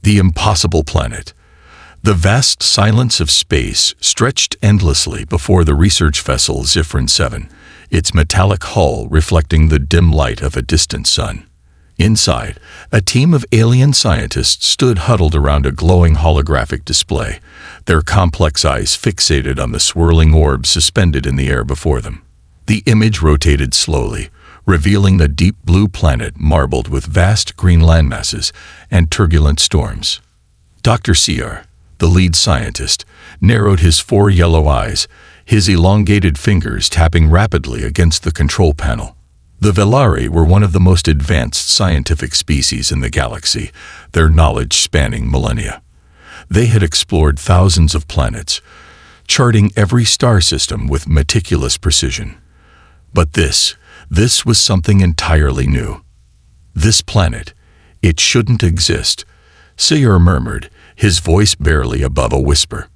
The impossible planet. The vast silence of space stretched endlessly before the research vessel Zifrin 7, its metallic hull reflecting the dim light of a distant sun. Inside, a team of alien scientists stood huddled around a glowing holographic display, their complex eyes fixated on the swirling orb suspended in the air before them. The image rotated slowly, revealing a deep blue planet marbled with vast green landmasses and turbulent storms. Dr. Ciar, the lead scientist, narrowed his 4 yellow eyes, his elongated fingers tapping rapidly against the control panel. The Velari were one of the most advanced scientific species in the galaxy, their knowledge spanning millennia. They had explored thousands of planets, charting every star system with meticulous precision. But this was something entirely new. This planet, it shouldn't exist, Ciar murmured, his voice barely above a whisper.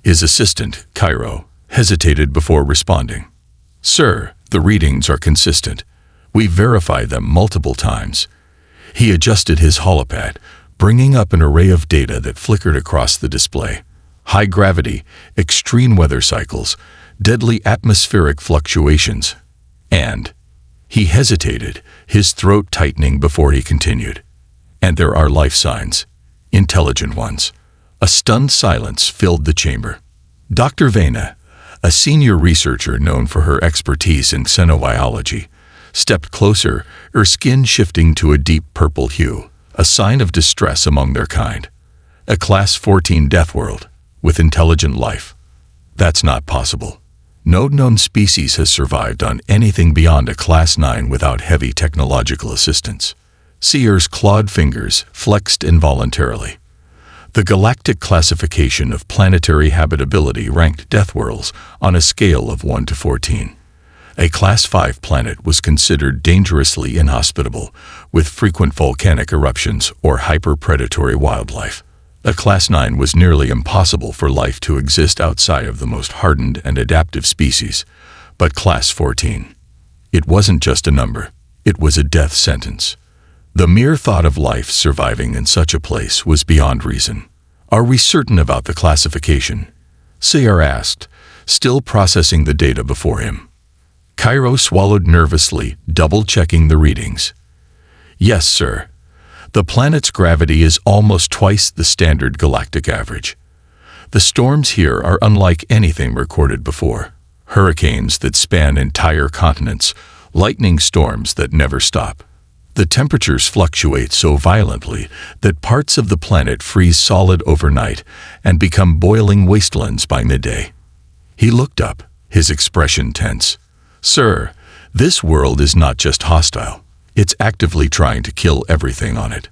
His assistant, Cairo, hesitated before responding. "Sir, the readings are consistent. We verified them multiple times." He adjusted his holopad, bringing up an array of data that flickered across the display. High gravity, extreme weather cycles, deadly atmospheric fluctuations, and... He hesitated, his throat tightening before he continued. "And there are life signs. Intelligent ones." A stunned silence filled the chamber. Dr. Vena, a senior researcher known for her expertise in xenobiology, stepped closer, her skin shifting to a deep purple hue, a sign of distress among their kind. "A Class 14 Deathworld, with intelligent life. That's not possible. No known species has survived on anything beyond a Class 9 without heavy technological assistance." Ciar's clawed fingers flexed involuntarily. The galactic classification of planetary habitability ranked Deathworlds on a scale of 1 to 14. A Class 5 planet was considered dangerously inhospitable, with frequent volcanic eruptions or hyper-predatory wildlife. A Class 9 was nearly impossible for life to exist outside of the most hardened and adaptive species. But Class 14, it wasn't just a number, it was a death sentence. The mere thought of life surviving in such a place was beyond reason. "Are we certain about the classification?" Ciar asked, still processing the data before him. Cairo swallowed nervously, double-checking the readings. "Yes, sir. The planet's gravity is almost twice the standard galactic average. The storms here are unlike anything recorded before. Hurricanes that span entire continents, lightning storms that never stop. The temperatures fluctuate so violently that parts of the planet freeze solid overnight and become boiling wastelands by midday." He looked up, his expression tense. "Sir, this world is not just hostile. It's actively trying to kill everything on it."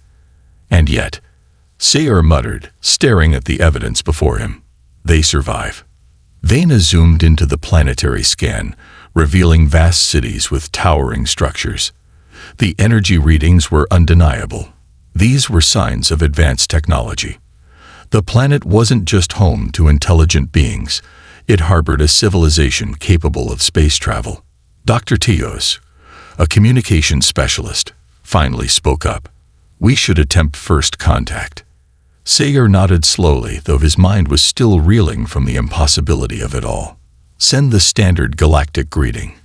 "And yet," Ciar muttered, staring at the evidence before him, "they survive." Vena zoomed into the planetary scan, revealing vast cities with towering structures. The energy readings were undeniable. These were signs of advanced technology. The planet wasn't just home to intelligent beings, it harbored a civilization capable of space travel. Dr. Tios, a communications specialist, finally spoke up. "We should attempt first contact." Ciar nodded slowly, though his mind was still reeling from the impossibility of it all. "Send the standard galactic greeting.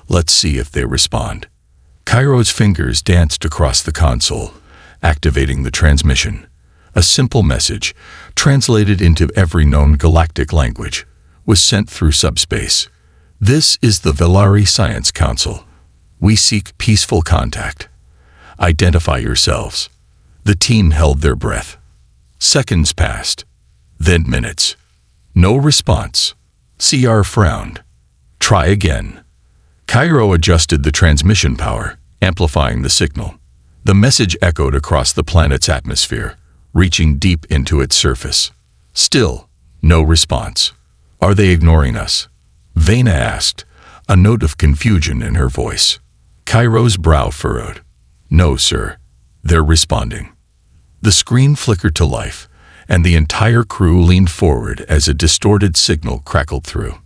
Let's see if they respond." Cairo's fingers danced across the console, activating the transmission. A simple message, translated into every known galactic language, was sent through subspace. "This is the Velari Science Council. We seek peaceful contact. Identify yourselves." The team held their breath. Seconds passed, then minutes. No response. Ciar frowned. "Try again." Cairo adjusted the transmission power, amplifying the signal. The message echoed across the planet's atmosphere, reaching deep into its surface. Still, no response. "Are they ignoring us?" Vena asked, a note of confusion in her voice. Cairo's brow furrowed. "No, sir. They're responding." The screen flickered to life, and the entire crew leaned forward as a distorted signal crackled through.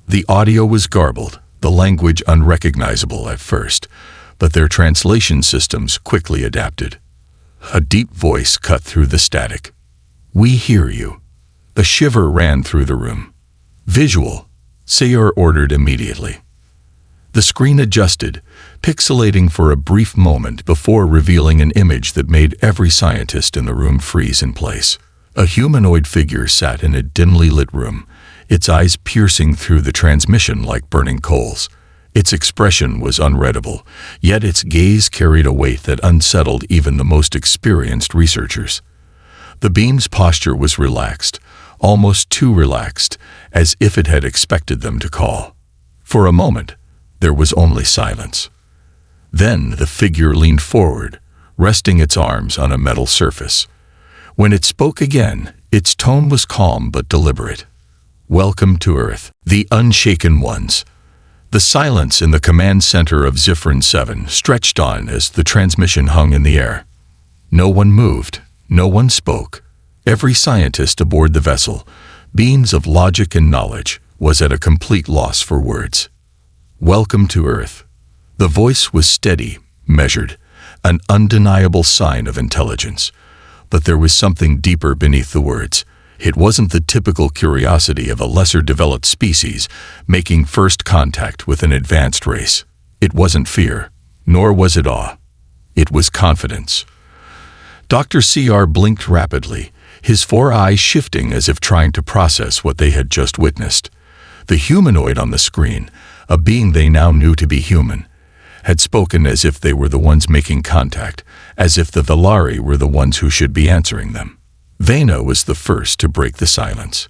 The audio was garbled, the language unrecognizable at first, but their translation systems quickly adapted. A deep voice cut through the static. "We hear you." A shiver ran through the room. "Visual," Sayar ordered immediately. The screen adjusted, pixelating for a brief moment before revealing an image that made every scientist in the room freeze in place. A humanoid figure sat in a dimly lit room, its eyes piercing through the transmission like burning coals. Its expression was unreadable, yet its gaze carried a weight that unsettled even the most experienced researchers. The beam's posture was relaxed, almost too relaxed, as if it had expected them to call. For a moment, there was only silence. Then the figure leaned forward, resting its arms on a metal surface. When it spoke again, its tone was calm but deliberate. "Welcome to Earth, the unshaken ones." The silence in the command center of Zifrin 7 stretched on as the transmission hung in the air. No one moved, no one spoke. Every scientist aboard the vessel, beings of logic and knowledge, was at a complete loss for words. "Welcome to Earth." The voice was steady, measured, an undeniable sign of intelligence. But there was something deeper beneath the words. It wasn't the typical curiosity of a lesser-developed species making first contact with an advanced race. It wasn't fear, nor was it awe. It was confidence. Dr. CR blinked rapidly, his four eyes shifting as if trying to process what they had just witnessed. The humanoid on the screen, a being they now knew to be human, had spoken as if they were the ones making contact, as if the Velari were the ones who should be answering them. Vena was the first to break the silence.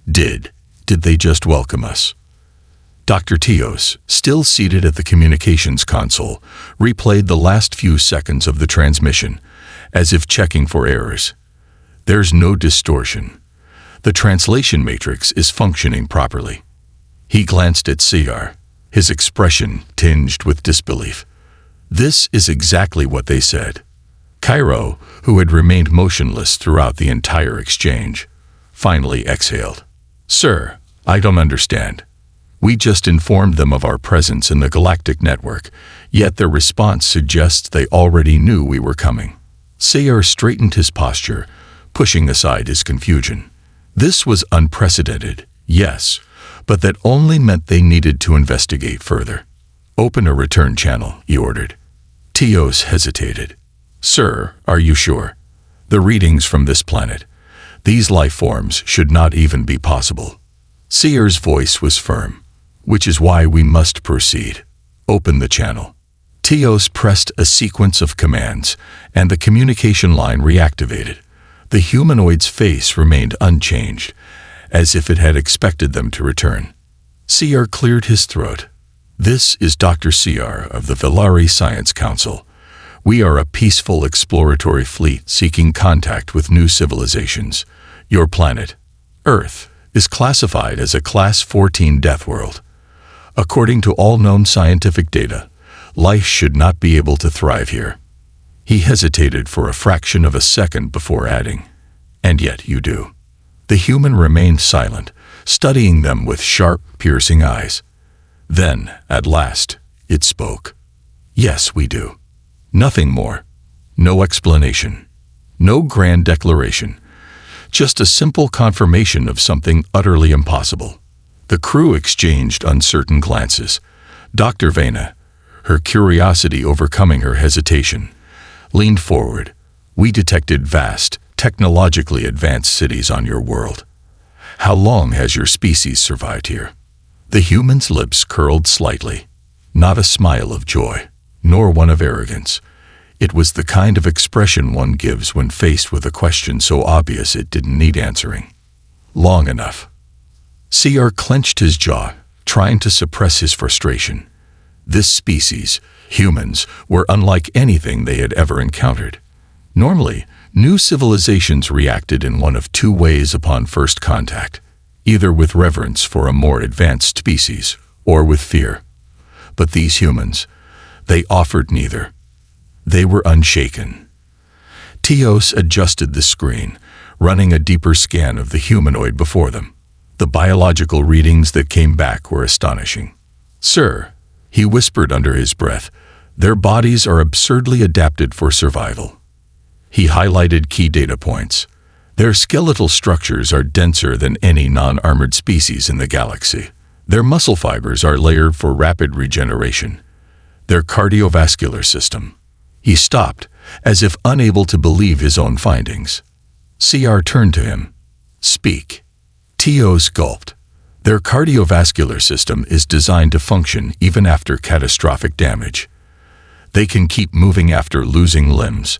Did they just welcome us? Dr. Teos, still seated at the communications console, replayed the last few seconds of the transmission, as if checking for errors. There's no distortion. The translation matrix is functioning properly. He glanced at CR, his expression tinged with disbelief. This is exactly what they said. Cairo, who had remained motionless throughout the entire exchange, finally exhaled. "Sir, I don't understand. We just informed them of our presence in the galactic network, yet their response suggests they already knew we were coming." Sayar straightened his posture, pushing aside his confusion. This was unprecedented, yes, but that only meant they needed to investigate further. "Open a return channel," he ordered. Teos hesitated. "Sir, are you sure? The readings from this planet, these life forms should not even be possible." Seer's voice was firm. "Which is why we must proceed. Open the channel." Teos pressed a sequence of commands, and the communication line reactivated. The humanoid's face remained unchanged, as if it had expected them to return. Seer cleared his throat. "This is Dr. CR of the Velari Science Council. We are a peaceful exploratory fleet seeking contact with new civilizations. Your planet, Earth, is classified as a Class 14 Deathworld. According to all known scientific data, life should not be able to thrive here." He hesitated for a fraction of a second before adding, "And yet you do." The human remained silent, studying them with sharp, piercing eyes. Then, at last, it spoke. "Yes, we do. Nothing more. No explanation. No grand declaration. Just a simple confirmation of something utterly impossible." The crew exchanged uncertain glances. Dr. Vena, her curiosity overcoming her hesitation, leaned forward. "We detected vast, technologically advanced cities on your world. How long has your species survived here?" The human's lips curled slightly. Not a smile of joy, nor one of arrogance. It was the kind of expression one gives when faced with a question so obvious it didn't need answering. "Long enough." CR clenched his jaw, trying to suppress his frustration. This species, humans, were unlike anything they had ever encountered. Normally, new civilizations reacted in one of two ways upon first contact, either with reverence for a more advanced species or with fear. But these humans, they offered neither. They were unshaken. Teos adjusted the screen, running a deeper scan of the humanoid before them. The biological readings that came back were astonishing. "Sir," he whispered under his breath, "their bodies are absurdly adapted for survival." He highlighted key data points. Their skeletal structures are denser than any non-armored species in the galaxy. Their muscle fibers are layered for rapid regeneration. Their cardiovascular system. He stopped, as if unable to believe his own findings. CR turned to him. Speak. Teos gulped. Their cardiovascular system is designed to function even after catastrophic damage. They can keep moving after losing limbs.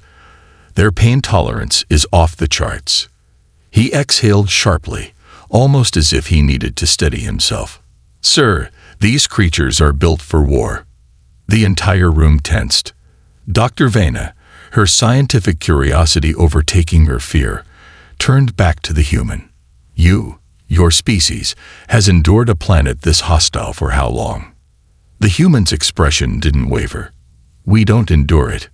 Their pain tolerance is off the charts. He exhaled sharply, almost as if he needed to steady himself. Sir, these creatures are built for war. The entire room tensed. Dr. Vena, her scientific curiosity overtaking her fear, turned back to the human. Your species, has endured a planet this hostile for how long? The human's expression didn't waver. We don't endure it.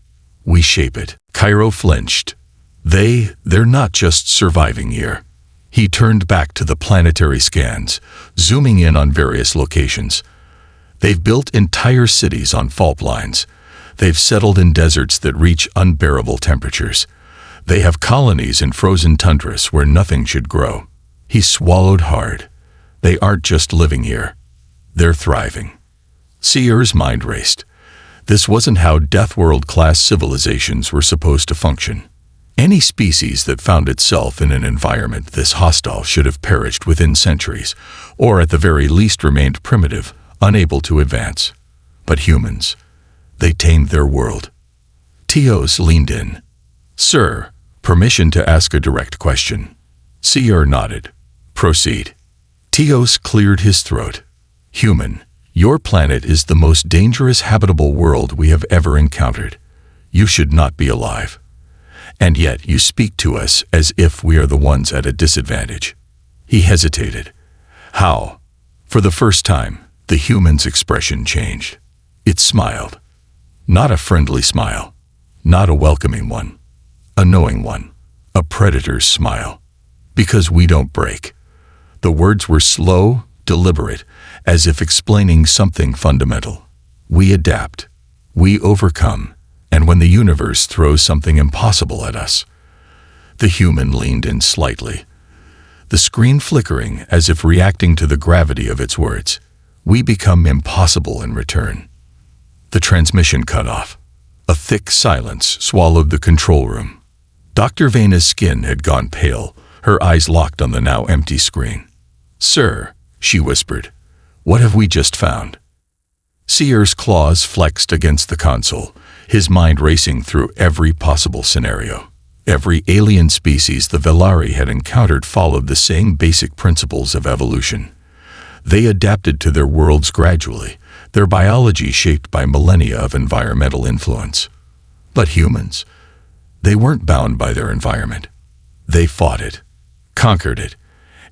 We shape it. Cairo flinched. They're not just surviving here. He turned back to the planetary scans, zooming in on various locations. They've built entire cities on fault lines. They've settled in deserts that reach unbearable temperatures. They have colonies in frozen tundras where nothing should grow. He swallowed hard. They aren't just living here. They're thriving. Seer's mind raced. This wasn't how Deathworld-class civilizations were supposed to function. Any species that found itself in an environment this hostile should have perished within centuries, or at the very least remained primitive, unable to advance. But humans, they tamed their world. Teos leaned in. Sir, permission to ask a direct question. Seer nodded. Proceed. Teos cleared his throat. Human, your planet is the most dangerous habitable world we have ever encountered. You should not be alive. And yet you speak to us as if we are the ones at a disadvantage. He hesitated. How? For the first time, the human's expression changed. It smiled. Not a friendly smile. Not a welcoming one. A knowing one. A predator's smile. Because we don't break. The words were slow, deliberate, as if explaining something fundamental. We adapt. We overcome. And when the universe throws something impossible at us. The human leaned in slightly. The screen flickering as if reacting to the gravity of its words. We become impossible in return. The transmission cut off. A thick silence swallowed the control room. Dr. Vena's skin had gone pale, her eyes locked on the now empty screen. Sir, she whispered, what have we just found? Seer's claws flexed against the console, his mind racing through every possible scenario. Every alien species the Velari had encountered followed the same basic principles of evolution. They adapted to their worlds gradually, their biology shaped by millennia of environmental influence. But humans, they weren't bound by their environment. They fought it, conquered it,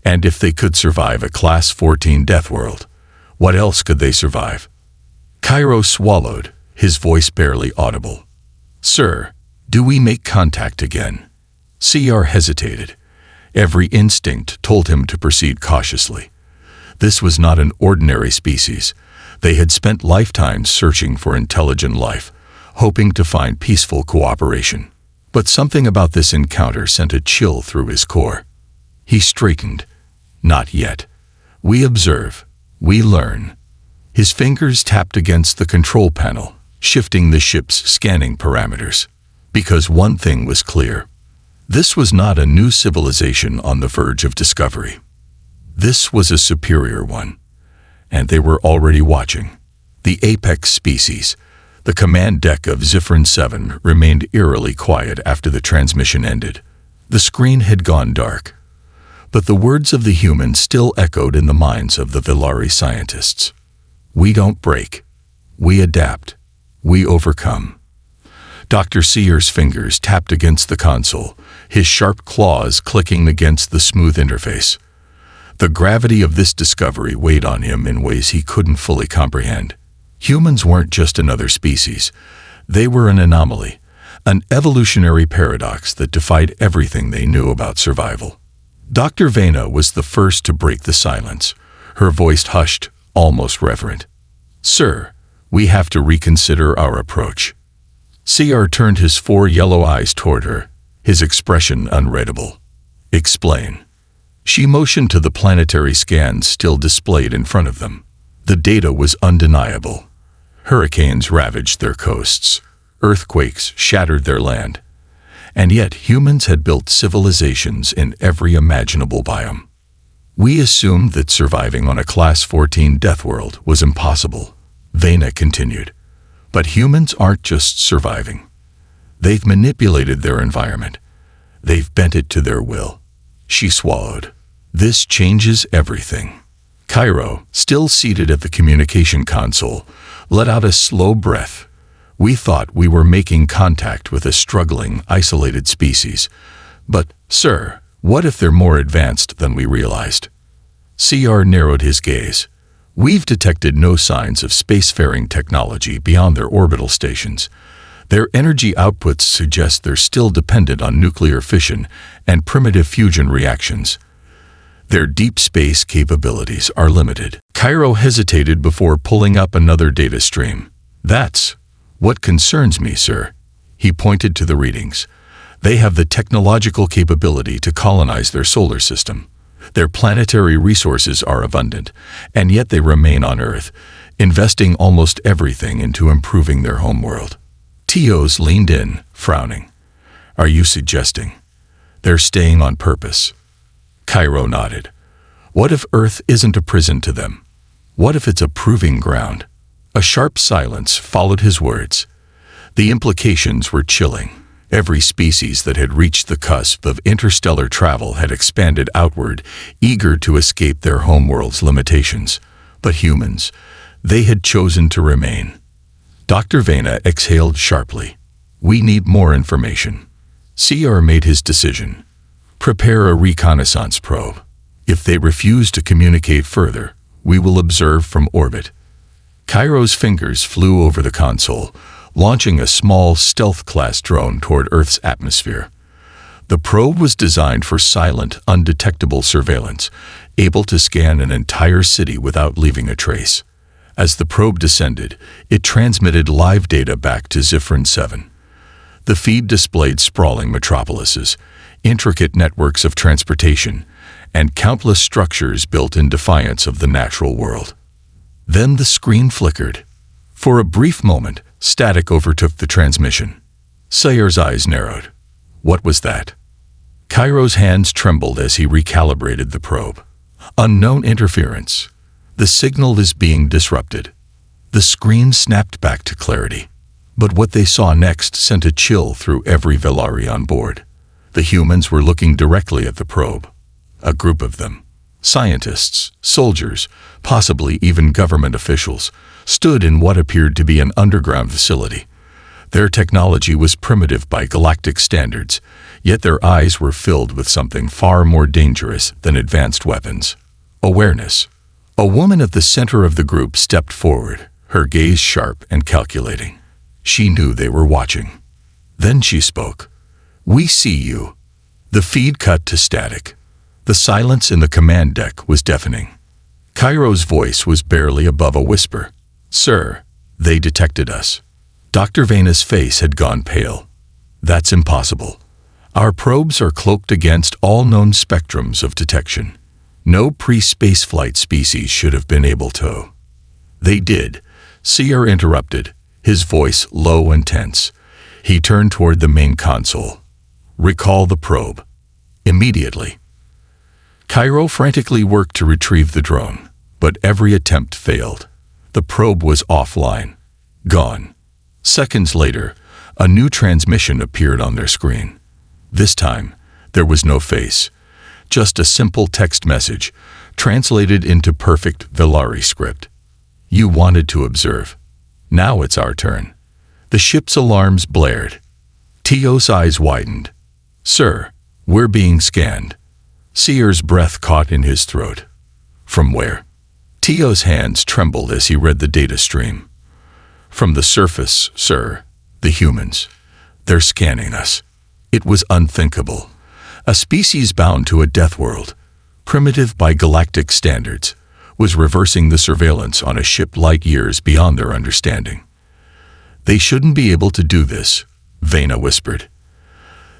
and if they could survive a Class 14 Deathworld, what else could they survive? Cairo swallowed, his voice barely audible. Sir, do we make contact again? CR hesitated. Every instinct told him to proceed cautiously. This was not an ordinary species. They had spent lifetimes searching for intelligent life, hoping to find peaceful cooperation. But something about this encounter sent a chill through his core. He straightened. Not yet. We observe. We learn. His fingers tapped against the control panel, shifting the ship's scanning parameters. Because one thing was clear. This was not a new civilization on the verge of discovery. This was a superior one. And they were already watching. The apex species, the command deck of Zifrin 7, remained eerily quiet after the transmission ended. The screen had gone dark. But the words of the human still echoed in the minds of the Velari scientists. We don't break. We adapt. We overcome. Dr. Seer's fingers tapped against the console, his sharp claws clicking against the smooth interface. The gravity of this discovery weighed on him in ways he couldn't fully comprehend. Humans weren't just another species. They were an anomaly, an evolutionary paradox that defied everything they knew about survival. Dr. Vena was the first to break the silence, her voice hushed, almost reverent. Sir, we have to reconsider our approach. CR turned his 4 yellow eyes toward her. his expression unreadable. "Explain." She motioned to the planetary scans still displayed in front of them. The data was undeniable. Hurricanes ravaged their coasts. Earthquakes shattered their land. And yet humans had built civilizations in every imaginable biome. "We assumed that surviving on a Class 14 Deathworld was impossible," Vena continued. "But humans aren't just surviving. They've manipulated their environment. They've bent it to their will." She swallowed. "This changes everything." Cairo, still seated at the communication console, let out a slow breath. "We thought we were making contact with a struggling, isolated species. But, sir, what if they're more advanced than we realized?" CR narrowed his gaze. "We've detected no signs of spacefaring technology beyond their orbital stations. Their energy outputs suggest they're still dependent on nuclear fission and primitive fusion reactions. Their deep space capabilities are limited." Cairo hesitated before pulling up another data stream. "That's what concerns me, sir." He pointed to the readings. "They have the technological capability to colonize their solar system. Their planetary resources are abundant, and yet they remain on Earth, investing almost everything into improving their homeworld." Teos leaned in, frowning. "Are you suggesting they're staying on purpose?" Cairo nodded. "What if Earth isn't a prison to them? What if it's a proving ground?" A sharp silence followed his words. The implications were chilling. Every species that had reached the cusp of interstellar travel had expanded outward, eager to escape their homeworld's limitations. But humans, they had chosen to remain. Dr. Vena exhaled sharply. "We need more information." CR made his decision. "Prepare a reconnaissance probe. If they refuse to communicate further, we will observe from orbit." Cairo's fingers flew over the console, launching a small stealth-class drone toward Earth's atmosphere. The probe was designed for silent, undetectable surveillance, able to scan an entire city without leaving a trace. As the probe descended, it transmitted live data back to Zifrin 7. The feed displayed sprawling metropolises, intricate networks of transportation, and countless structures built in defiance of the natural world. Then the screen flickered. For a brief moment, static overtook the transmission. Sayer's eyes narrowed. What was that? Cairo's hands trembled as he recalibrated the probe. Unknown interference. The signal is being disrupted. The screen snapped back to clarity. But what they saw next sent a chill through every Velari on board. The humans were looking directly at the probe. A group of them, scientists, soldiers, possibly even government officials, stood in what appeared to be an underground facility. Their technology was primitive by galactic standards, yet their eyes were filled with something far more dangerous than advanced weapons. Awareness. A woman at the center of the group stepped forward, her gaze sharp and calculating. She knew they were watching. Then she spoke. "We see you." The feed cut to static. The silence in the command deck was deafening. Cairo's voice was barely above a whisper. "Sir, they detected us." Dr. Vena's face had gone pale. "That's impossible. Our probes are cloaked against all known spectrums of detection. No pre-spaceflight species should have been able to." "They did," Seer interrupted, his voice low and tense. He turned toward the main console. "Recall the probe. Immediately." Cairo frantically worked to retrieve the drone, but every attempt failed. The probe was offline. Gone. Seconds later, a new transmission appeared on their screen. This time, there was no face, just a simple text message, translated into perfect Velari script. "You wanted to observe. Now it's our turn." The ship's alarms blared. Teos' eyes widened. "Sir, we're being scanned." Seer's breath caught in his throat. "From where?" Teos' hands trembled as he read the data stream. "From the surface, sir. The humans. They're scanning us." It was unthinkable. A species bound to a death world, primitive by galactic standards, was reversing the surveillance on a ship light years beyond their understanding. "They shouldn't be able to do this," Vena whispered.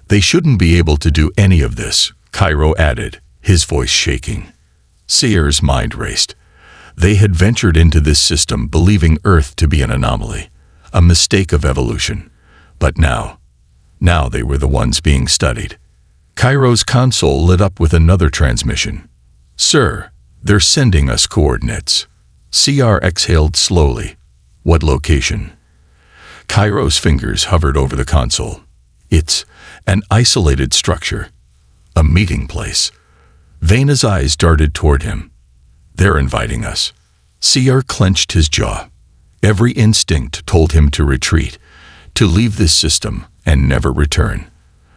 They shouldn't be able to do any of this, Cairo added, his voice shaking. Sayer's mind raced. They had ventured into this system believing Earth to be an anomaly, a mistake of evolution. But now they were the ones being studied. Cairo's console lit up with another transmission. Sir, they're sending us coordinates. CR exhaled slowly. What location? Cairo's fingers hovered over the console. It's an isolated structure. A meeting place. Vena's eyes darted toward him. They're inviting us. CR clenched his jaw. Every instinct told him to retreat, to leave this system and never return.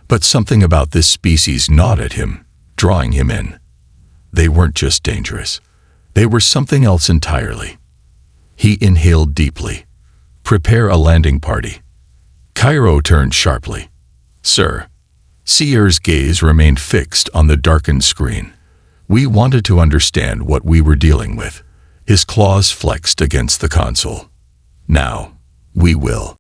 But something about this species gnawed at him, drawing him in. They weren't just dangerous. They were something else entirely. He inhaled deeply. Prepare a landing party. Cairo turned sharply. Sir. Seer's gaze remained fixed on the darkened screen. We wanted to understand what we were dealing with. His claws flexed against the console. Now, we will.